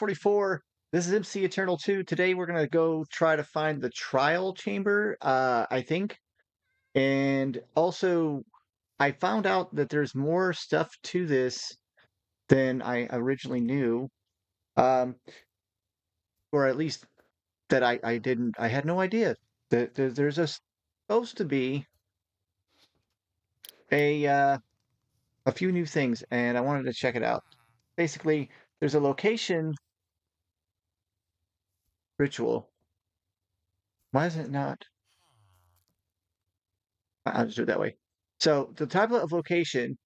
44. This is MC Eternal 2. Today we're gonna go try to find the trial chamber, I think. And also I found out that there's more stuff to this than I originally knew. Um, or at least that I had no idea that there's supposed to be a a few new things, and I wanted to check it out. Basically, there's a location ritual. Why is it not? I'll just do it that way. So the type of location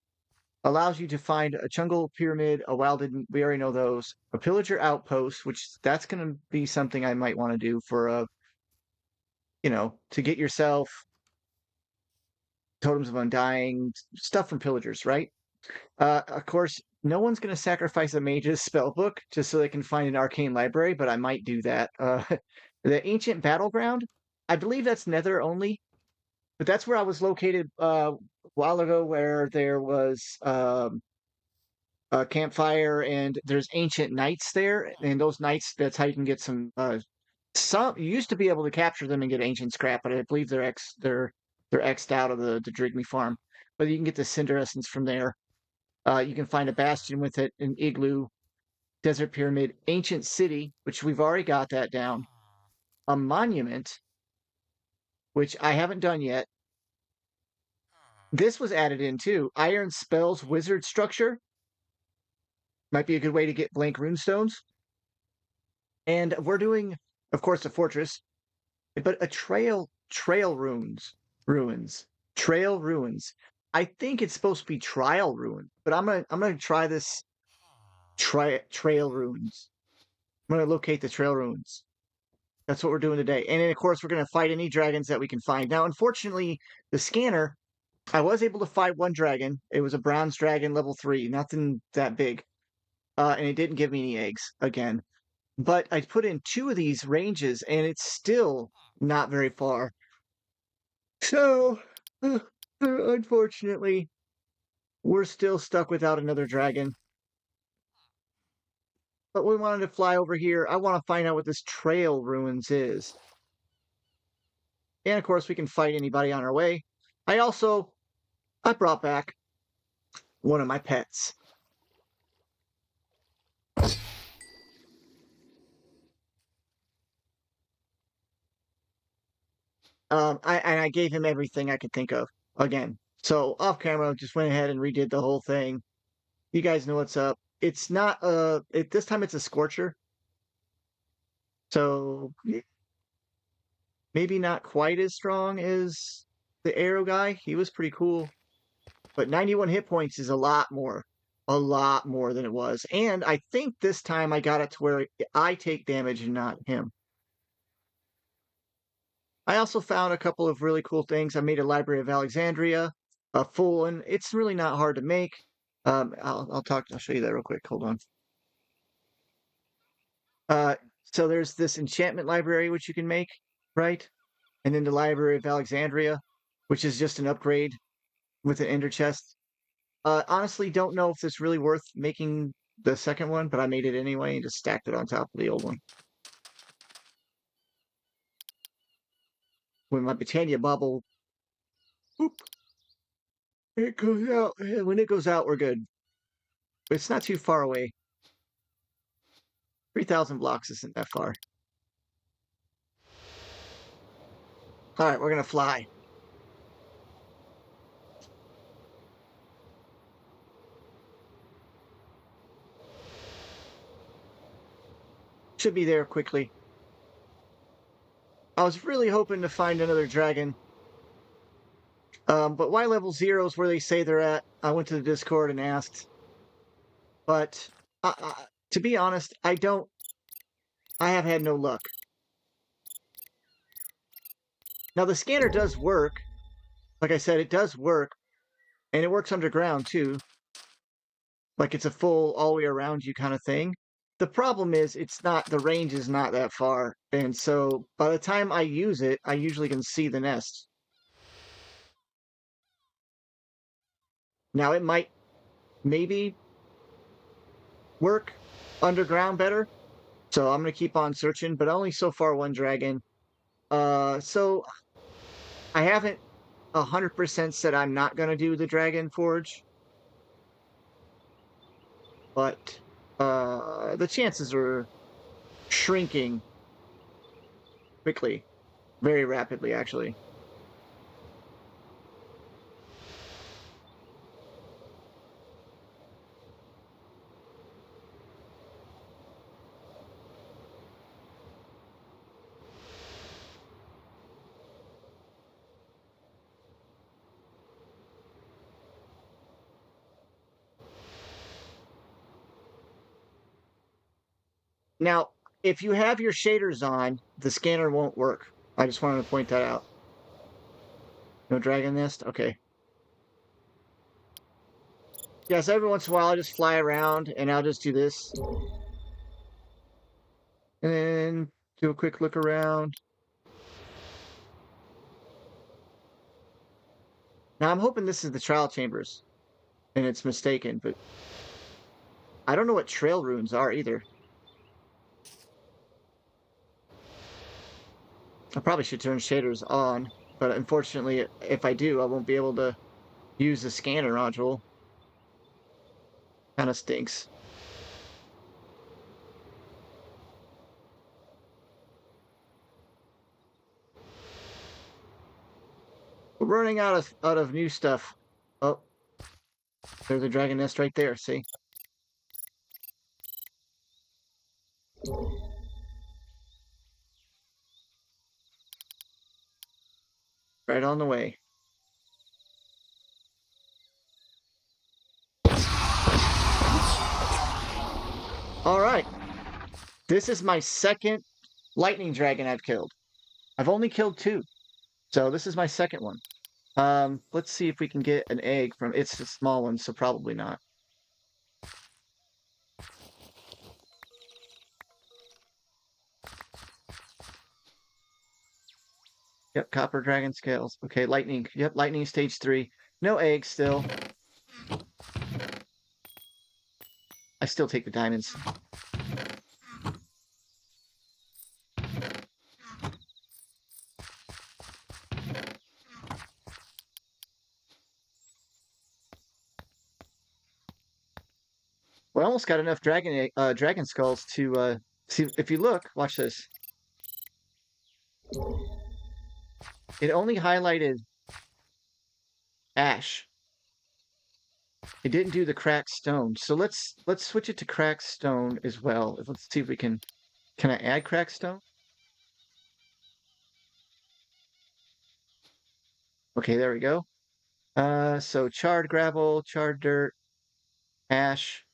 allows you to find a jungle pyramid, a wilded, we already know those, a pillager outpost, which that's going to be something I might want to do for to get yourself totems of undying, stuff from pillagers, right? Of course, no one's going to sacrifice a mage's spell book just so they can find an arcane library, but I might do that. The ancient battleground, I believe that's nether only, but that's where I was located a while ago, where there was a campfire and there's ancient knights there, and those knights, that's how you can get some you used to be able to capture them and get ancient scrap, but I believe they're xed out of the Drigme farm. But you can get the cinder essence from there. You can find a bastion with it, an igloo, desert pyramid, ancient city, which we've already got that down, a monument, which I haven't done yet. This was added in too. Iron spells wizard structure might be a good way to get blank runestones. And we're doing, of course, a fortress, but a ruins, trail ruins. I think it's supposed to be trial ruin, but I'm gonna try this trail ruins. I'm gonna locate the trail ruins. That's what we're doing today. And then, of course, we're gonna fight any dragons that we can find. Now, unfortunately, the scanner, I was able to fight one dragon. It was a bronze dragon, level 3, nothing that big. And it didn't give me any eggs again. But I put in 2 of these ranges, and it's still not very far. So, unfortunately, we're still stuck without another dragon. But we wanted to fly over here. I want to find out what this trail ruins is. And of course, we can fight anybody on our way. I brought back one of my pets. I gave him everything I could think of again. So off camera, just went ahead and redid the whole thing. You guys know what's up. It's not this time it's a scorcher. So maybe not quite as strong as the arrow guy. He was pretty cool. But 91 hit points is a lot more than it was. And I think this time I got it to where I take damage and not him. I also found a couple of really cool things. I made a Library of Alexandria, a full one. It's really not hard to make. I'll show you that real quick. Hold on. So there's this enchantment library which you can make, right? And then the Library of Alexandria, which is just an upgrade with an ender chest. Honestly, don't know if it's really worth making the second one, but I made it anyway and just stacked it on top of the old one. When my Botania bubble, whoop, it goes out. When it goes out, we're good. It's not too far away. 3,000 blocks isn't that far. All right, we're gonna fly. Should be there quickly. I was really hoping to find another dragon. But Y level 0 is where they say they're at. I went to the Discord and asked. But to be honest, I have had no luck. Now the scanner does work. Like I said, it does work. And it works underground too. Like it's a full all the way around you kind of thing. The problem is the range is not that far. And so by the time I use it, I usually can see the nest. Now it might maybe work underground better, So I'm gonna keep on searching, but only so far one dragon. So I haven't 100% said I'm not gonna do the dragon forge, but the chances are shrinking quickly, very rapidly, actually. Now, if you have your shaders on, the scanner won't work. I just wanted to point that out. No dragon nest? Okay. Yes, every once in a while I just fly around and I'll just do this. And then do a quick look around. Now I'm hoping this is the trial chambers and it's mistaken, but I don't know what trail runes are either. I probably should turn shaders on, but unfortunately, if I do, I won't be able to use the scanner module. Kind of stinks. We're running out of new stuff. Oh, there's a dragon nest right there, see? Right on the way. All right. This is my second lightning dragon I've killed. I've only killed two. So this is my second one. Let's see if we can get an egg from it's a small one, so probably not. Yep, copper dragon scales. Okay, lightning. Yep, lightning stage 3. No eggs still. I still take the diamonds. We almost got enough dragon skulls to see if you look, watch this. It only highlighted ash. It didn't do the cracked stone. So let's switch it to cracked stone as well. Let's see if we can I add cracked stone? Okay, there we go. So charred gravel, charred dirt, ash.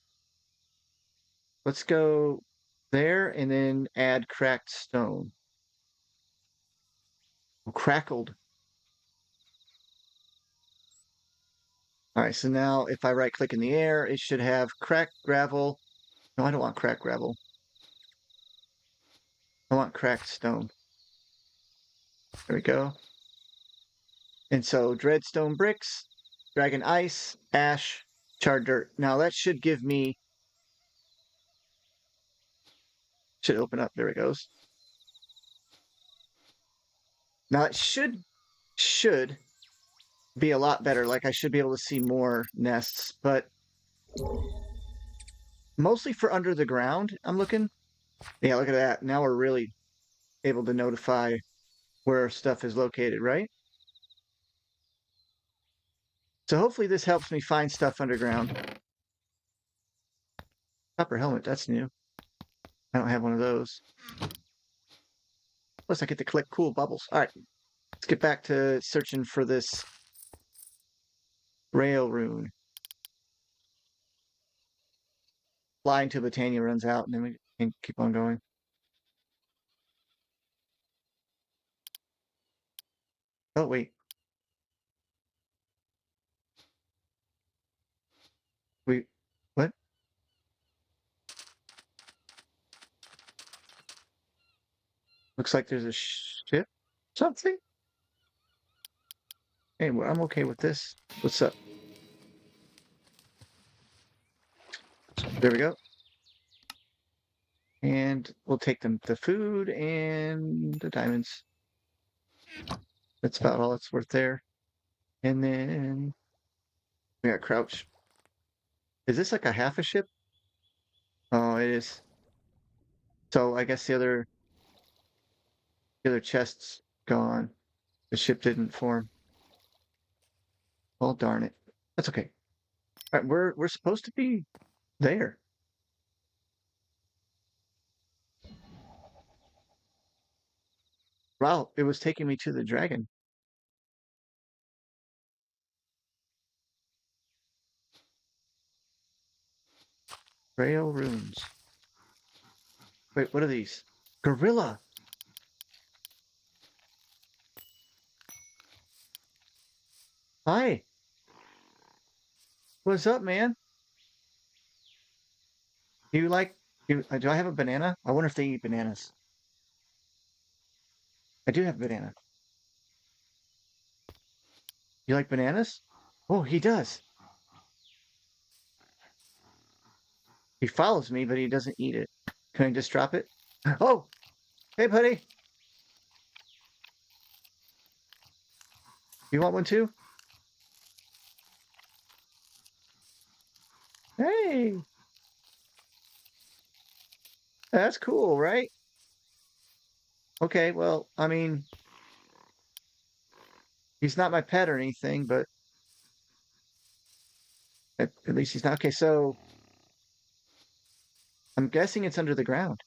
Let's go there and then add cracked stone. Oh, crackled. All right, so now if I right click in the air, it should have cracked gravel. No, I don't want cracked gravel. I want cracked stone. There we go. And so dreadstone bricks, dragon ice, ash, charred dirt. Now that should give me, should open up. There it goes. Now it should be a lot better. Like I should be able to see more nests, but mostly for under the ground, I'm looking. Yeah, look at that. Now we're really able to notify where stuff is located, right? So hopefully this helps me find stuff underground. Copper helmet, that's new. I don't have one of those. Plus I get to collect cool bubbles. All right, let's get back to searching for this rail rune. Flying to Botania runs out, and then we can keep on going. Oh, wait. We, what? Looks like there's a ship? Something? Anyway, I'm okay with this. What's up? There we go. And we'll take them the food and the diamonds. That's about all it's worth there. And then we got crouch. Is this like a half a ship? Oh, it is. So I guess the other chest's gone. The ship didn't form. Well, darn it. That's okay. All right, we're supposed to be there. Wow, it was taking me to the dragon. Trail runes. Wait, what are these? Gorilla. Hi. What's up, man? Do you like? Do I have a banana? I wonder if they eat bananas. I do have a banana. You like bananas? Oh, he does. He follows me, but he doesn't eat it. Can I just drop it? Oh, hey, buddy. You want one too? Hey, that's cool, right? Okay, well, I mean, he's not my pet or anything, but at least he's not. Okay, so I'm guessing it's under the ground.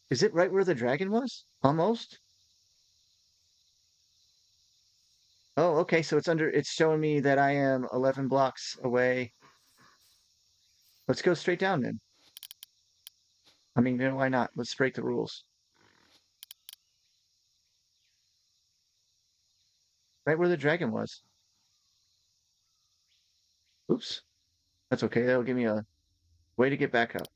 Is it right where the dragon was? Almost. Oh, okay, so it's showing me that I am 11 blocks away. Let's go straight down then. I mean, why not? Let's break the rules. Right where the dragon was. Oops. That's okay. That'll give me a way to get back up.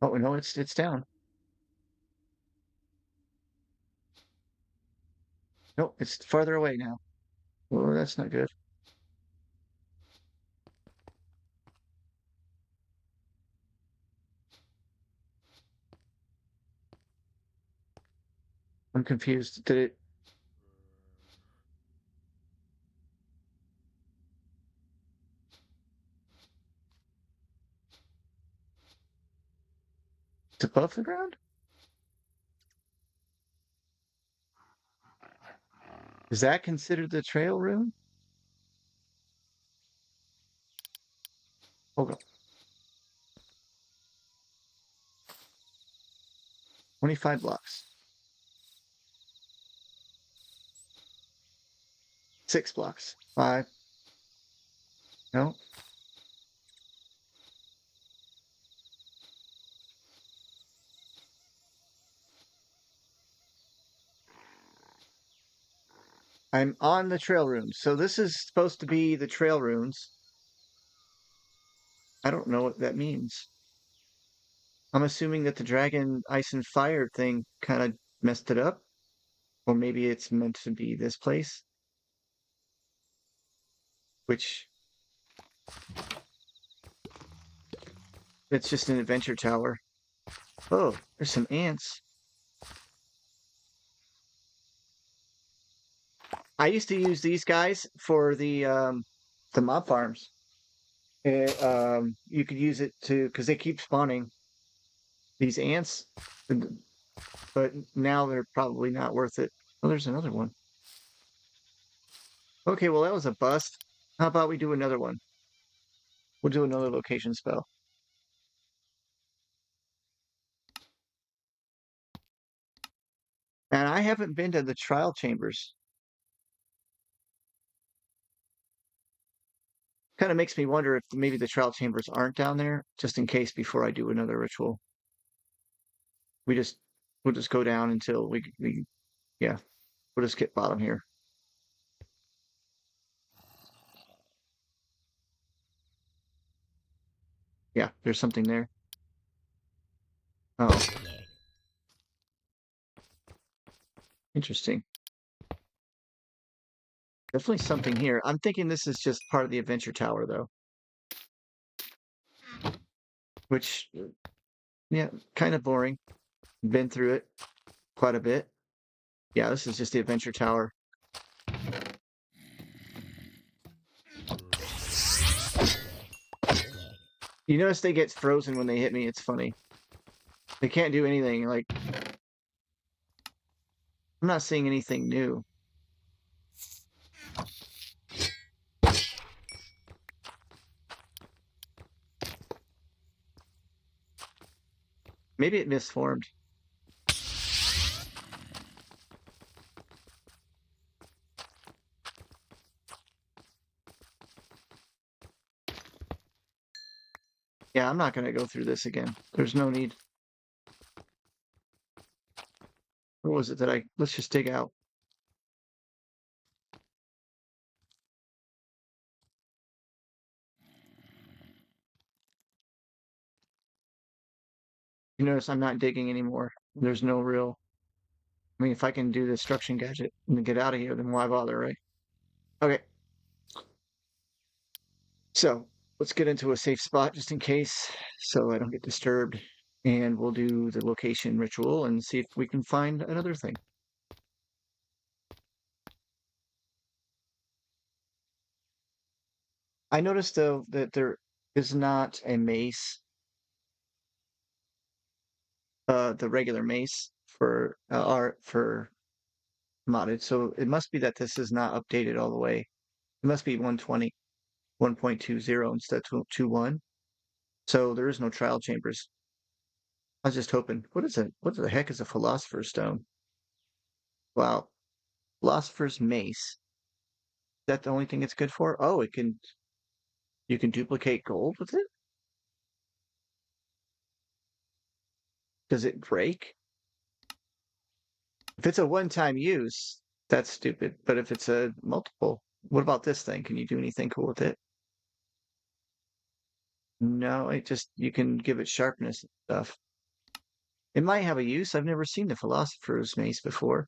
Oh, no, it's down. No, it's farther away now. Oh, that's not good. I'm confused. Did it? It's above the ground? Is that considered the trail room? Hold on. 25 blocks. 6 blocks. 5. No. I'm on the trail room. So this is supposed to be the trail runes. I don't know what that means. I'm assuming that the dragon ice and fire thing kind of messed it up. Or maybe it's meant to be this place, which it's just an adventure tower. Oh, there's some ants. I used to use these guys for the mob farms. You could use it to because they keep spawning these ants, but now they're probably not worth it. Oh, there's another one. Okay, well that was a bust. How about we do another one? We'll do another location spell. And I haven't been to the trial chambers. Kind of makes me wonder if maybe the trial chambers aren't down there, just in case before I do another ritual. We just we'll just go down until we yeah, we'll just get bottom here. Yeah, there's something there. Oh, interesting. Definitely something here. I'm thinking this is just part of the adventure tower, though. Which, yeah, kind of boring. Been through it quite a bit. Yeah, this is just the adventure tower. You notice they get frozen when they hit me. It's funny. They can't do anything. Like, I'm not seeing anything new. Maybe it misformed. Yeah, I'm not going to go through this again. There's no need. What was it that let's just dig out. You notice I'm not digging anymore. There's no real. I mean, if I can do the destruction gadget and get out of here, then why bother, right? Okay. So let's get into a safe spot just in case so I don't get disturbed. And we'll do the location ritual and see if we can find another thing. I noticed though that there is not a mace, the regular mace for modded. So it must be that this is not updated all the way. It must be 120, 1.20 instead of 2.1. So there is no trial chambers. I was just hoping. What the heck is a philosopher's stone? Wow. Philosopher's mace. Is that the only thing it's good for? Oh, you can duplicate gold with it? Does it break? If it's a one-time use, that's stupid. But if it's a multiple, what about this thing? Can you do anything cool with it? No, it just you can give it sharpness and stuff. It might have a use. I've never seen the philosopher's mace before.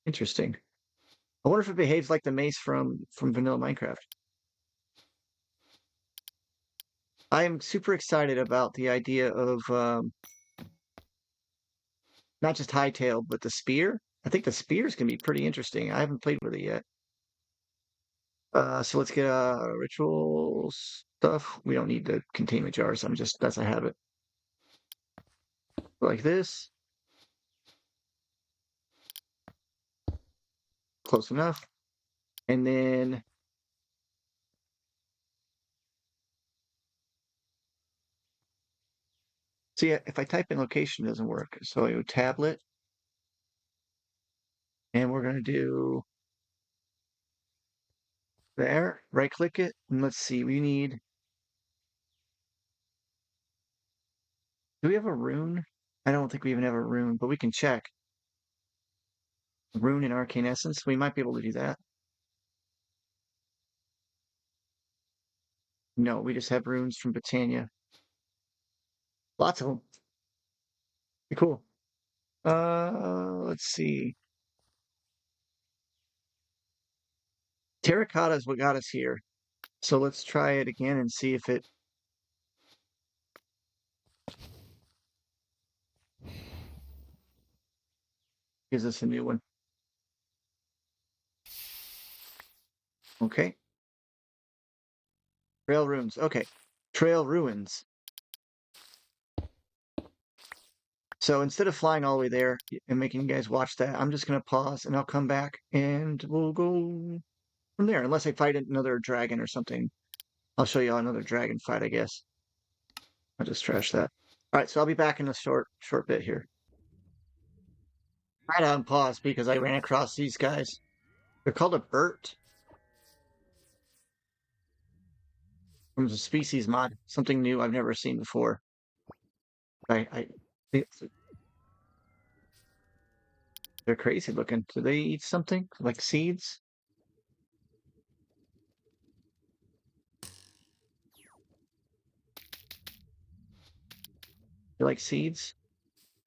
Interesting. I wonder if it behaves like the mace from vanilla Minecraft. I am super excited about the idea of not just hightail, but the spear. I think the spears can be pretty interesting. I haven't played with it yet. So let's get ritual stuff. We don't need the containment jars. That's a habit. Like this. Close enough. And then see if I type in location, it doesn't work. So I go tablet, and we're gonna do there. Right click it, and let's see. We need. Do we have a rune? I don't think we even have a rune, but we can check. Rune and arcane essence. We might be able to do that. No, we just have runes from Botania. Lots of them. Be cool. Let's see. Terracotta is what got us here. So let's try it again and see if it gives us a new one. Okay. Trail runes. Okay. Trail ruins. So instead of flying all the way there and making you guys watch that, I'm just going to pause and I'll come back and we'll go from there. Unless I fight another dragon or something. I'll show you another dragon fight, I guess. I'll just trash that. All right, so I'll be back in a short bit here. Right on pause because I ran across these guys. They're called a burt from the species mod. Something new I've never seen before. I think they're crazy looking. Do they eat something like seeds? They're like seeds.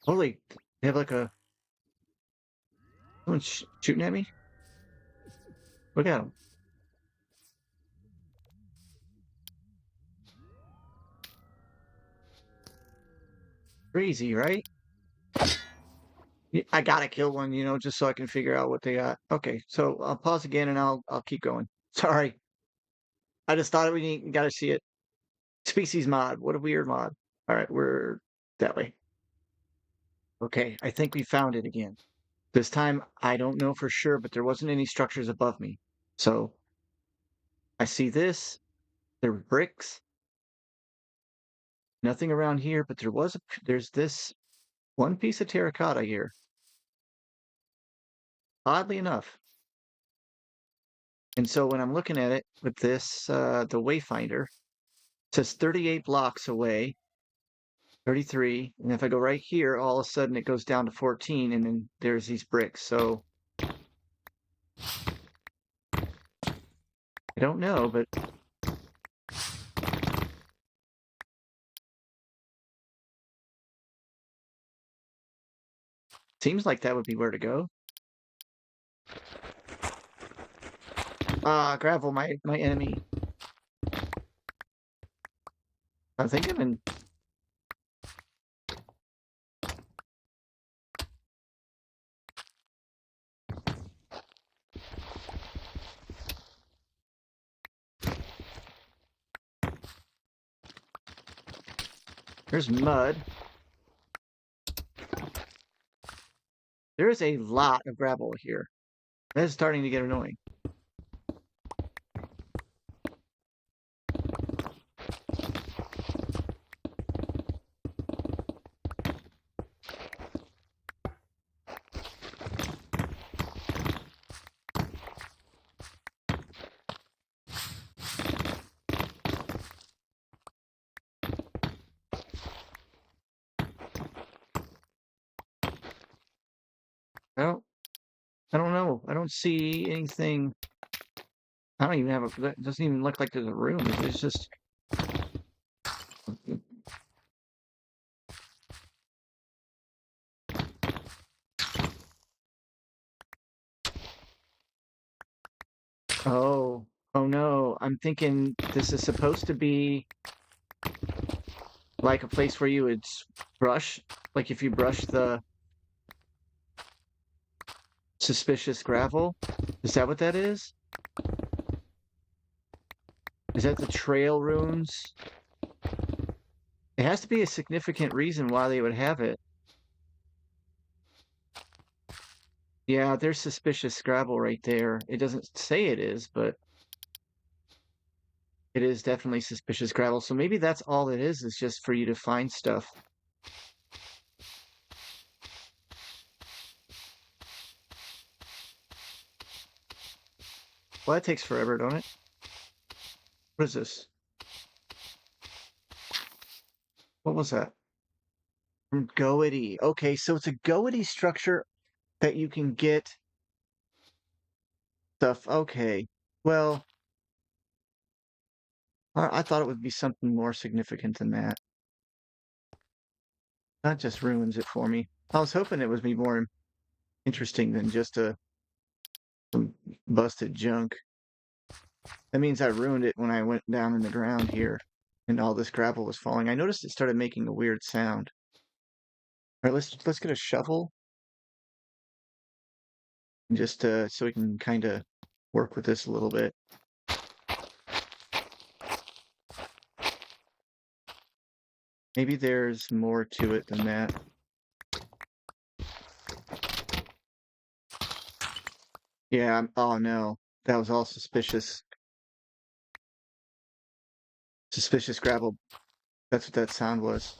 Holy, they have like a... Someone's shooting at me? Look at them. Crazy, right? I gotta kill one, just so I can figure out what they got. Okay, so I'll pause again and I'll keep going. Sorry, I just thought we gotta see it. Species mod. What a weird mod. All right, we're that way. Okay, I think we found it again. This time, I don't know for sure, but there wasn't any structures above me. So I see this. There were bricks. Nothing around here, but there's this one piece of terracotta here. Oddly enough. And so when I'm looking at it with this, the Wayfinder, it says 38 blocks away, 33. And if I go right here, all of a sudden it goes down to 14, and then there's these bricks. So I don't know, but seems like that would be where to go. Ah, gravel, my enemy. I think I'm in. There's mud. There is a lot of gravel here. That is starting to get annoying. I don't. I don't know. I don't see anything. I don't even have a. It doesn't even look like there's a room. It's just. Oh. Oh no. I'm thinking this is supposed to be like a place where you would brush. Like if you brush the suspicious gravel. Is that what that is? Is that the trail runes? It has to be a significant reason why they would have it. Yeah, there's suspicious gravel right there. It doesn't say it is, but it is definitely suspicious gravel. So maybe that's all it is just for you to find stuff. Well, that takes forever, don't it? What is this? What was that? From Goety. Okay, so it's a Goety structure that you can get stuff. Okay. Well, I thought it would be something more significant than that. That just ruins it for me. I was hoping it would be more interesting than just some busted junk. That means I ruined it when I went down in the ground here and all this gravel was falling. I noticed it started making a weird sound. All right, let's get a shovel just so we can kind of work with this a little bit. Maybe there's more to it than that. Yeah, oh no. That was all suspicious. Suspicious gravel. That's what that sound was.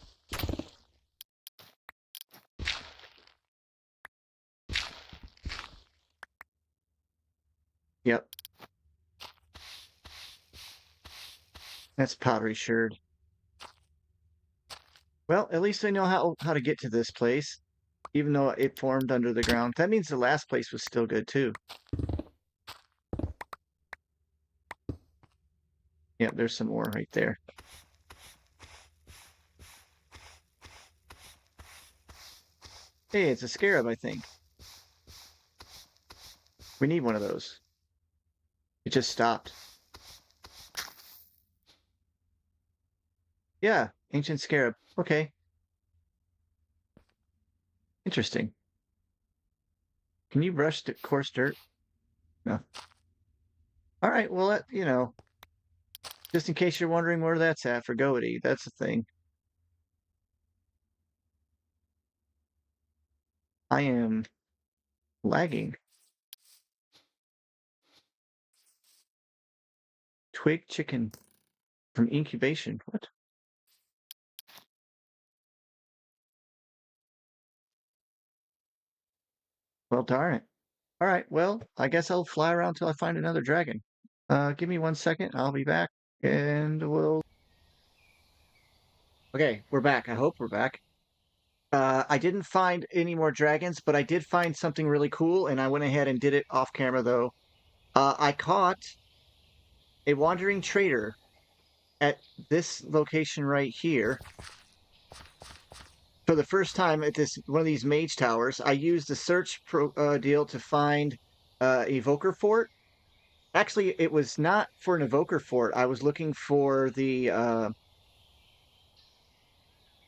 Yep. That's powdery sherd. Well, at least I know how to get to this place, even though it formed under the ground. That means the last place was still good too. Yep, there's some more right there. Hey, it's a scarab, I think. We need one of those. It just stopped. Yeah, ancient scarab. Okay, interesting. Can you brush the coarse dirt? No. All right, well, just in case you're wondering where that's at for Goety, that's the thing. I am lagging. Twig chicken from incubation. What? Well, darn it. All right, well, I guess I'll fly around till I find another dragon. Give me 1 second. I'll be back, and we'll. Okay, we're back. I hope we're back. I didn't find any more dragons, but I did find something really cool, and I went ahead and did it off camera though. I caught a wandering trader at this location right here for the first time at this one of these mage towers. I used the deal to find evoker fort. Actually, it was not for an evoker fort. I was looking for the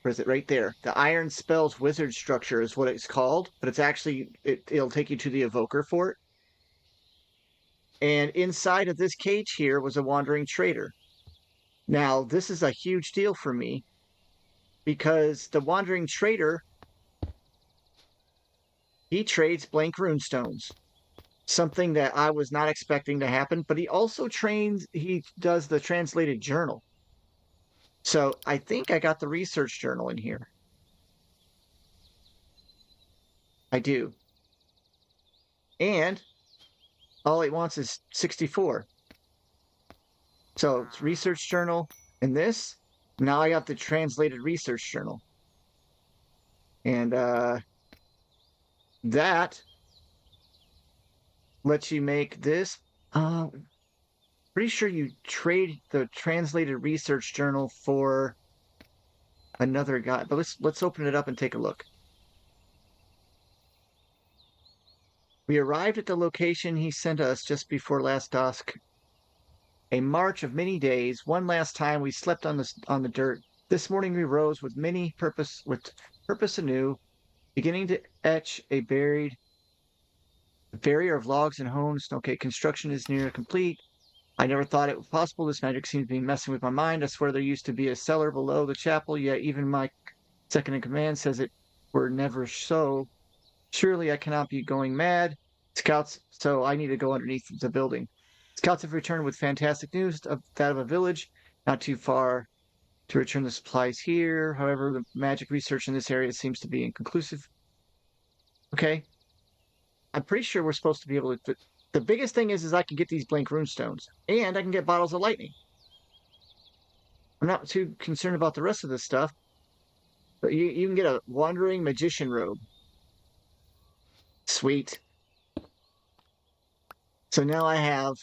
where is it right there? The Iron Spells Wizard structure is what it's called, but it's actually it'll take you to the evoker fort. And inside of this cage here was a wandering trader. Now, this is a huge deal for me because the wandering trader, he trades blank runestones, something that I was not expecting to happen, but he does the translated journal. So I think I got the research journal in here. I do. And all it wants is 64. So it's research journal and this. Now I got the translated research journal. And that lets you make this. Uh, Pretty sure you trade the translated research journal for another guy. But let's open it up and take a look. We arrived at the location he sent us just before last dusk. A march of many days. One last time we slept on the dirt. This morning we rose with purpose anew, beginning to etch a barrier of logs and homes. Okay, construction is near complete. I never thought it was possible. This magic seems to be messing with my mind. I swear there used to be a cellar below the chapel, yet even my second in command says it were never so. Surely I cannot be going mad. Scouts, so I need to go underneath the building. Scouts have returned with fantastic news of that of a village not too far to return the supplies here. However, the magic research in this area seems to be inconclusive. Okay. I'm pretty sure we're supposed to be able to. The biggest thing is I can get these blank rune stones, and I can get bottles of lightning. I'm not too concerned about the rest of this stuff, but you can get a wandering magician robe. Sweet. So now I have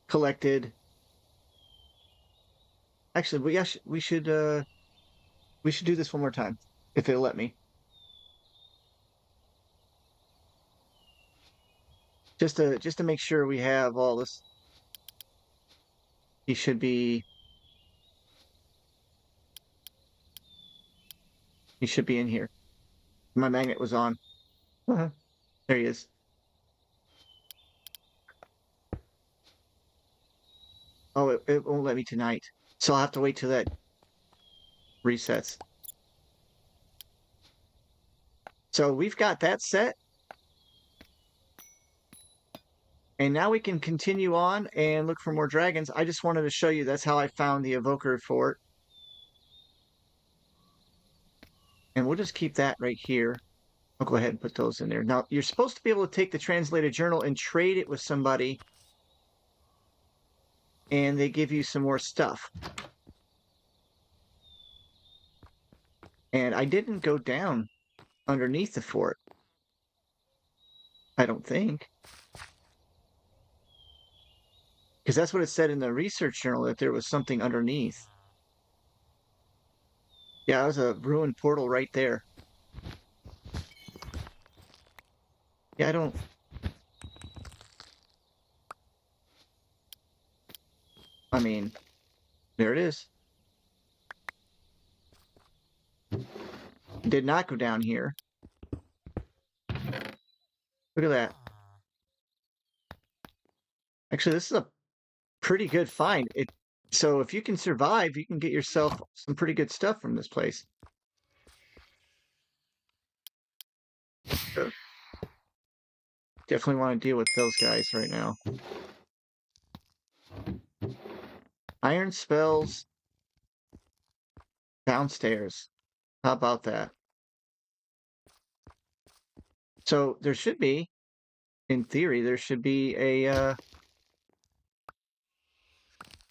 collected. Actually, we should do this one more time if it'll let me. Just to make sure we have all this. He should be he should be in here. My magnet was on. Uh-huh. There he is. Oh, it won't let me tonight. So I'll have to wait till that resets. So we've got that set. And now we can continue on and look for more dragons. I just wanted to show you that's how I found the evoker fort. And we'll just keep that right here. I'll go ahead and put those in there. Now, you're supposed to be able to take the translated journal and trade it with somebody. And they give you some more stuff. And I didn't go down underneath the fort. I don't think. Because that's what it said in the research journal, that there was something underneath. Yeah, it was a ruined portal right there. Yeah, I don't. I mean, there it is. Did not go down here. Look at that. Actually, this is a pretty good find. So if you can survive, you can get yourself some pretty good stuff from this place. So definitely want to deal with those guys right now. Iron spells downstairs. How about that? So there should be, in theory, there should be a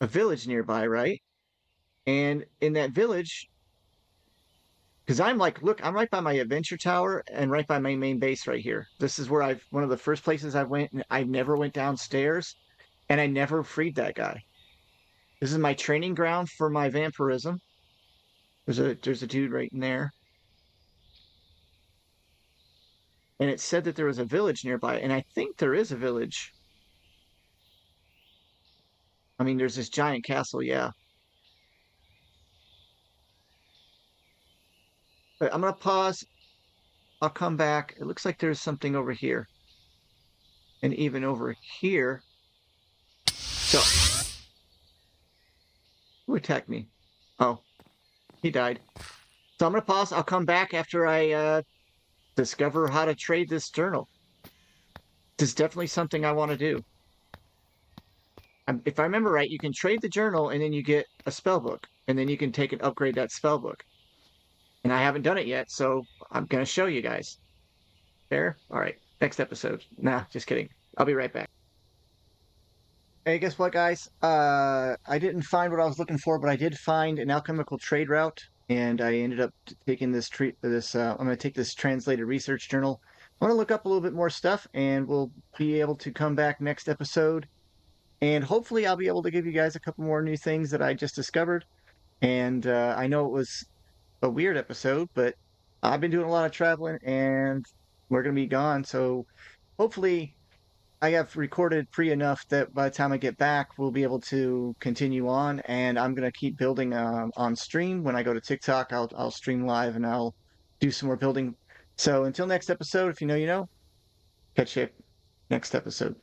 village nearby, right? And in that village, because I'm like, look, I'm right by my adventure tower and right by my main base right here. This is where one of the first places I went, and I never went downstairs, and I never freed that guy. This is my training ground for my vampirism. There's a dude right in there, and it said that there was a village nearby, and I think there is a village. I mean, there's this giant castle, yeah. But I'm gonna pause. I'll come back. It looks like there's something over here, and even over here. So, who attacked me? Oh, he died. So I'm gonna pause. I'll come back after I discover how to trade this journal. This is definitely something I want to do. If I remember right, you can trade the journal and then you get a spell book, and then you can take and upgrade that spell book. And I haven't done it yet, so I'm gonna show you guys. Fair? All right. Next episode. Nah, just kidding. I'll be right back. Hey, guess what, guys? I didn't find what I was looking for, but I did find an alchemical trade route, and I ended up taking this treat. I'm going to take this translated research journal. I want to look up a little bit more stuff, and we'll be able to come back next episode, and hopefully, I'll be able to give you guys a couple more new things that I just discovered. And I know it was a weird episode, but I've been doing a lot of traveling, and we're going to be gone, so hopefully I have recorded pre enough that by the time I get back, we'll be able to continue on. And I'm gonna keep building on stream. When I go to TikTok, I'll stream live and I'll do some more building. So until next episode, if you know, you know. Catch you next episode.